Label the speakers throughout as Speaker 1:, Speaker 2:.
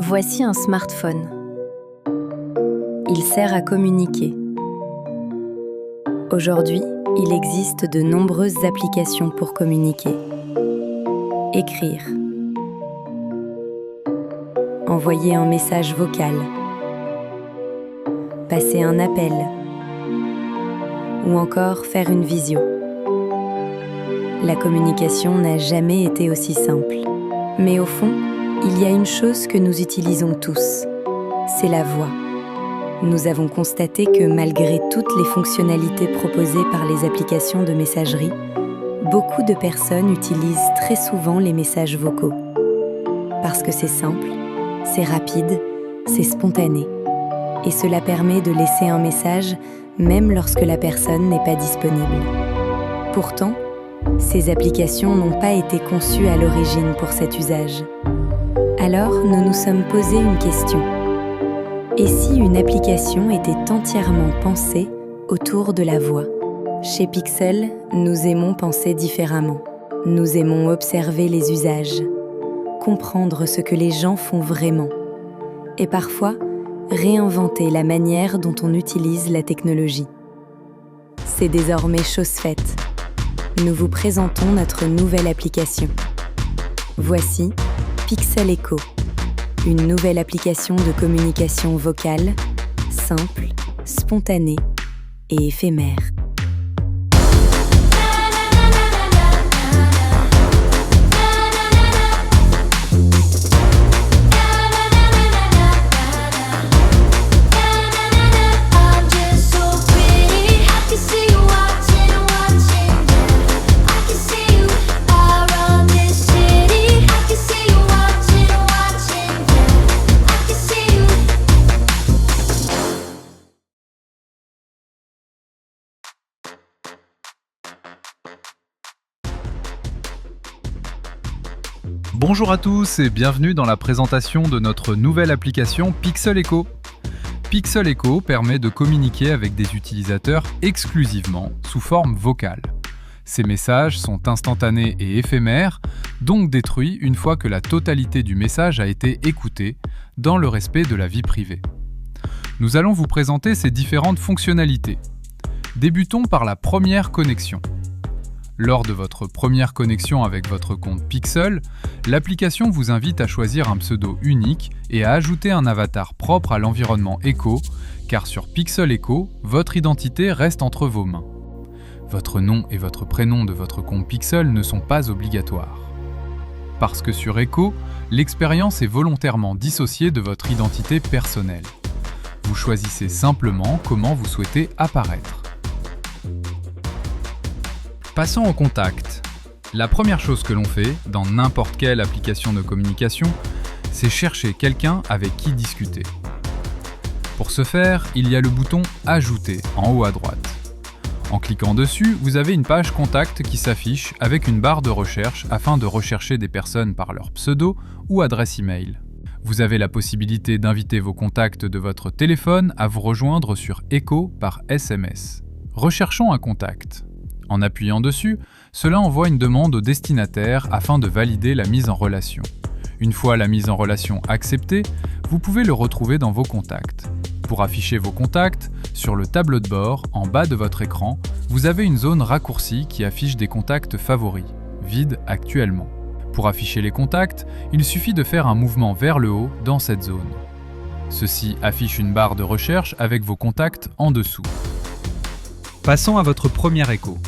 Speaker 1: Voici un smartphone. Il sert à communiquer. Aujourd'hui, il existe de nombreuses applications pour communiquer. Écrire. Envoyer un message vocal. Passer un appel. Ou encore faire une visio. La communication n'a jamais été aussi simple. Mais au fond, il y a une chose que nous utilisons tous, c'est la voix. Nous avons constaté que malgré toutes les fonctionnalités proposées par les applications de messagerie, beaucoup de personnes utilisent très souvent les messages vocaux. Parce que c'est simple, c'est rapide, c'est spontané. Et cela permet de laisser un message même lorsque la personne n'est pas disponible. Pourtant, ces applications n'ont pas été conçues à l'origine pour cet usage. Alors, nous nous sommes posé une question. Et si une application était entièrement pensée autour de la voix ? Chez Pixel, nous aimons penser différemment. Nous aimons observer les usages, comprendre ce que les gens font vraiment, et parfois réinventer la manière dont on utilise la technologie. C'est désormais chose faite. Nous vous présentons notre nouvelle application. Voici Pixel Echo, une nouvelle application de communication vocale, simple, spontanée et éphémère.
Speaker 2: Bonjour à tous et bienvenue dans la présentation de notre nouvelle application Pixel Echo. Pixel Echo permet de communiquer avec des utilisateurs exclusivement sous forme vocale. Ces messages sont instantanés et éphémères, donc détruits une fois que la totalité du message a été écoutée, dans le respect de la vie privée. Nous allons vous présenter ces différentes fonctionnalités. Débutons par la première connexion. Lors de votre première connexion avec votre compte Pixel, l'application vous invite à choisir un pseudo unique et à ajouter un avatar propre à l'environnement Echo, car sur Pixel Echo, votre identité reste entre vos mains. Votre nom et votre prénom de votre compte Pixel ne sont pas obligatoires. Parce que sur Echo, l'expérience est volontairement dissociée de votre identité personnelle. Vous choisissez simplement comment vous souhaitez apparaître. Passons au contact. La première chose que l'on fait, dans n'importe quelle application de communication, c'est chercher quelqu'un avec qui discuter. Pour ce faire, il y a le bouton « Ajouter » en haut à droite. En cliquant dessus, vous avez une page contact qui s'affiche avec une barre de recherche afin de rechercher des personnes par leur pseudo ou adresse email. Vous avez la possibilité d'inviter vos contacts de votre téléphone à vous rejoindre sur Echo par SMS. Recherchons un contact. En appuyant dessus, cela envoie une demande au destinataire afin de valider la mise en relation. Une fois la mise en relation acceptée, vous pouvez le retrouver dans vos contacts. Pour afficher vos contacts, sur le tableau de bord, en bas de votre écran, vous avez une zone raccourcie qui affiche des contacts favoris, vides actuellement. Pour afficher les contacts, il suffit de faire un mouvement vers le haut dans cette zone. Ceci affiche une barre de recherche avec vos contacts en dessous. Passons à votre premier écho.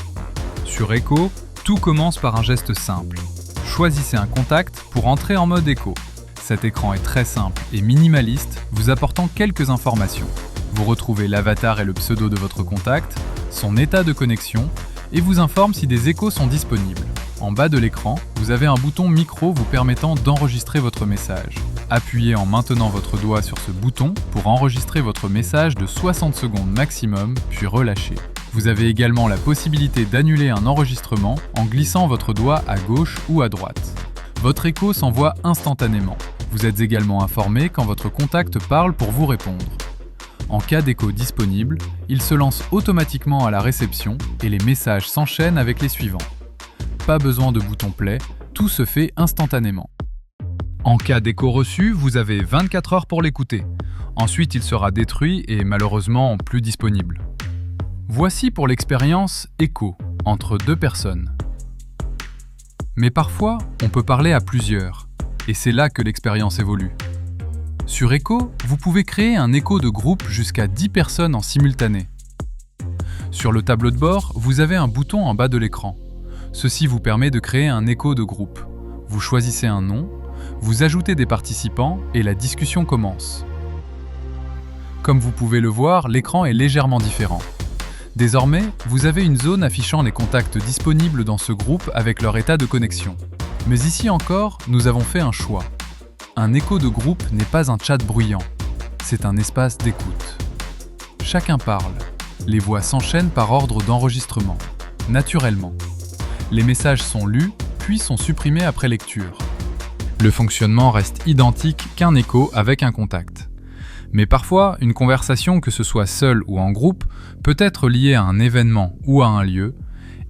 Speaker 2: Sur Echo, tout commence par un geste simple. Choisissez un contact pour entrer en mode écho. Cet écran est très simple et minimaliste, vous apportant quelques informations. Vous retrouvez l'avatar et le pseudo de votre contact, son état de connexion et vous informe si des échos sont disponibles. En bas de l'écran, vous avez un bouton micro vous permettant d'enregistrer votre message. Appuyez en maintenant votre doigt sur ce bouton pour enregistrer votre message de 60 secondes maximum, puis relâchez. Vous avez également la possibilité d'annuler un enregistrement en glissant votre doigt à gauche ou à droite. Votre écho s'envoie instantanément. Vous êtes également informé quand votre contact parle pour vous répondre. En cas d'écho disponible, il se lance automatiquement à la réception et les messages s'enchaînent avec les suivants. Pas besoin de bouton play, tout se fait instantanément. En cas d'écho reçu, vous avez 24 heures pour l'écouter. Ensuite, il sera détruit et malheureusement plus disponible. Voici pour l'expérience écho entre deux personnes. Mais parfois, on peut parler à plusieurs, et c'est là que l'expérience évolue. Sur Echo, vous pouvez créer un écho de groupe jusqu'à 10 personnes en simultané. Sur le tableau de bord, vous avez un bouton en bas de l'écran. Ceci vous permet de créer un écho de groupe. Vous choisissez un nom, vous ajoutez des participants et la discussion commence. Comme vous pouvez le voir, l'écran est légèrement différent. Désormais, vous avez une zone affichant les contacts disponibles dans ce groupe avec leur état de connexion. Mais ici encore, nous avons fait un choix. Un écho de groupe n'est pas un chat bruyant, c'est un espace d'écoute. Chacun parle. Les voix s'enchaînent par ordre d'enregistrement, naturellement. Les messages sont lus, puis sont supprimés après lecture. Le fonctionnement reste identique qu'un écho avec un contact. Mais parfois, une conversation, que ce soit seule ou en groupe, peut être liée à un événement ou à un lieu,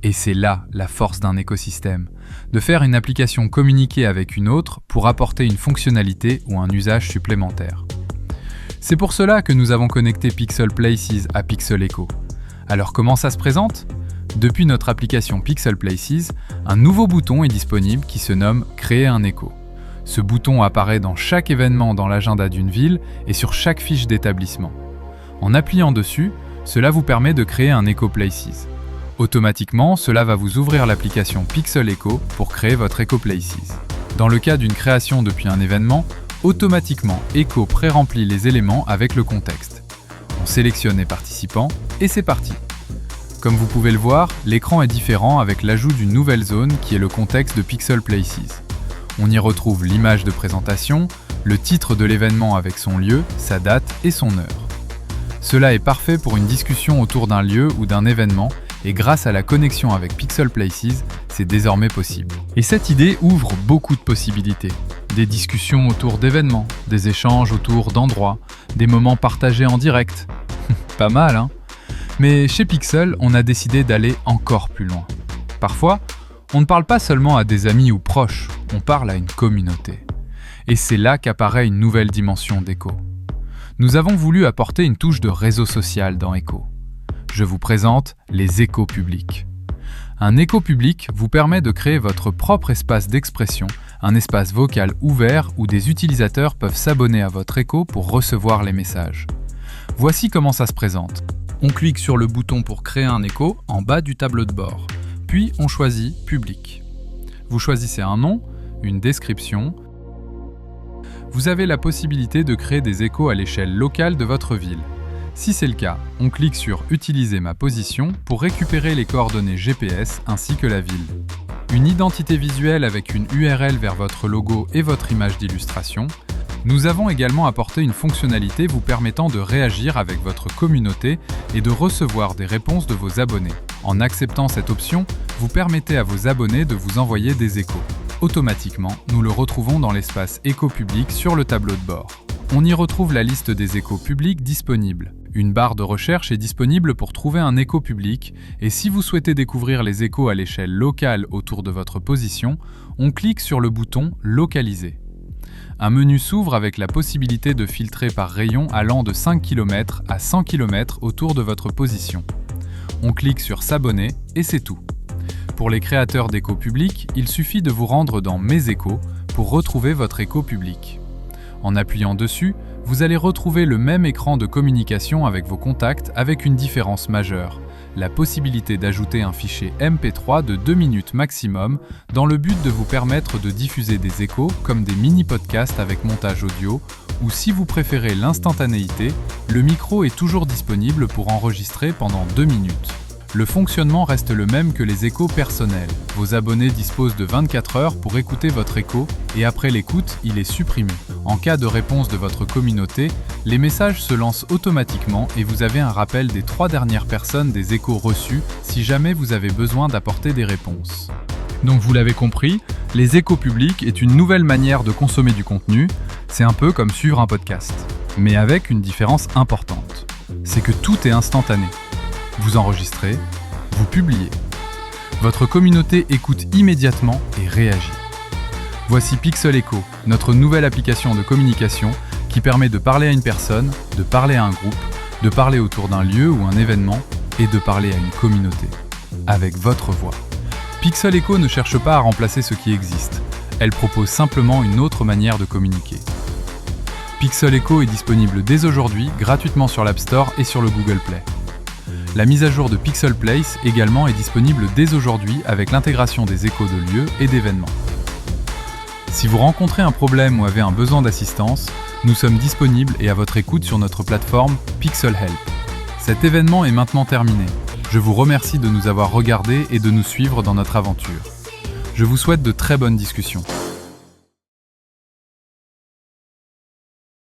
Speaker 2: et c'est là la force d'un écosystème, de faire une application communiquer avec une autre pour apporter une fonctionnalité ou un usage supplémentaire. C'est pour cela que nous avons connecté Pixel Places à Pixel Echo. Alors comment ça se présente ? Depuis notre application Pixel Places, un nouveau bouton est disponible qui se nomme « Créer un écho ». Ce bouton apparaît dans chaque événement dans l'agenda d'une ville et sur chaque fiche d'établissement. En appuyant dessus, cela vous permet de créer un Echo Places. Automatiquement, cela va vous ouvrir l'application Pixel Echo pour créer votre Echo Places. Dans le cas d'une création depuis un événement, automatiquement Echo pré-remplit les éléments avec le contexte. On sélectionne les participants et c'est parti. Comme vous pouvez le voir, l'écran est différent avec l'ajout d'une nouvelle zone qui est le contexte de Pixel Places. On y retrouve l'image de présentation, le titre de l'événement avec son lieu, sa date et son heure. Cela est parfait pour une discussion autour d'un lieu ou d'un événement et grâce à la connexion avec Pixel Places, c'est désormais possible. Et cette idée ouvre beaucoup de possibilités. Des discussions autour d'événements, des échanges autour d'endroits, des moments partagés en direct. Pas mal, hein ? Mais chez Pixel, on a décidé d'aller encore plus loin. Parfois, on ne parle pas seulement à des amis ou proches, on parle à une communauté. Et c'est là qu'apparaît une nouvelle dimension d'Echo. Nous avons voulu apporter une touche de réseau social dans Echo. Je vous présente les échos publics. Un écho public vous permet de créer votre propre espace d'expression, un espace vocal ouvert où des utilisateurs peuvent s'abonner à votre écho pour recevoir les messages. Voici comment ça se présente. On clique sur le bouton pour créer un écho en bas du tableau de bord. Puis on choisit « Public ». Vous choisissez un nom, une description. Vous avez la possibilité de créer des échos à l'échelle locale de votre ville. Si c'est le cas, on clique sur « Utiliser ma position » pour récupérer les coordonnées GPS ainsi que la ville. Une identité visuelle avec une URL vers votre logo et votre image d'illustration. Nous avons également apporté une fonctionnalité vous permettant de réagir avec votre communauté et de recevoir des réponses de vos abonnés. En acceptant cette option, vous permettez à vos abonnés de vous envoyer des échos. Automatiquement, nous le retrouvons dans l'espace écho public sur le tableau de bord. On y retrouve la liste des échos publics disponibles. Une barre de recherche est disponible pour trouver un écho public et si vous souhaitez découvrir les échos à l'échelle locale autour de votre position, on clique sur le bouton « Localiser ». Un menu s'ouvre avec la possibilité de filtrer par rayon allant de 5 km à 100 km autour de votre position. On clique sur « S'abonner » et c'est tout. Pour les créateurs d'échos publics, il suffit de vous rendre dans « Mes échos » pour retrouver votre écho public. En appuyant dessus, vous allez retrouver le même écran de communication avec vos contacts avec une différence majeure, la possibilité d'ajouter un fichier MP3 de 2 minutes maximum dans le but de vous permettre de diffuser des échos comme des mini-podcasts avec montage audio ou si vous préférez l'instantanéité, le micro est toujours disponible pour enregistrer pendant 2 minutes. Le fonctionnement reste le même que les échos personnels. Vos abonnés disposent de 24 heures pour écouter votre écho et après l'écoute, il est supprimé. En cas de réponse de votre communauté, les messages se lancent automatiquement et vous avez un rappel des 3 dernières personnes des échos reçus si jamais vous avez besoin d'apporter des réponses. Donc vous l'avez compris, les échos publics est une nouvelle manière de consommer du contenu, c'est un peu comme suivre un podcast. Mais avec une différence importante, c'est que tout est instantané. Vous enregistrez, vous publiez. Votre communauté écoute immédiatement et réagit. Voici Pixel Echo, notre nouvelle application de communication qui permet de parler à une personne, de parler à un groupe, de parler autour d'un lieu ou un événement et de parler à une communauté, avec votre voix. Pixel Echo ne cherche pas à remplacer ce qui existe, elle propose simplement une autre manière de communiquer. Pixel Echo est disponible dès aujourd'hui gratuitement sur l'App Store et sur le Google Play. La mise à jour de Pixel Place également est disponible dès aujourd'hui avec l'intégration des échos de lieux et d'événements. Si vous rencontrez un problème ou avez un besoin d'assistance, nous sommes disponibles et à votre écoute sur notre plateforme Pixel Help. Cet événement est maintenant terminé. Je vous remercie de nous avoir regardés et de nous suivre dans notre aventure. Je vous souhaite de très bonnes discussions.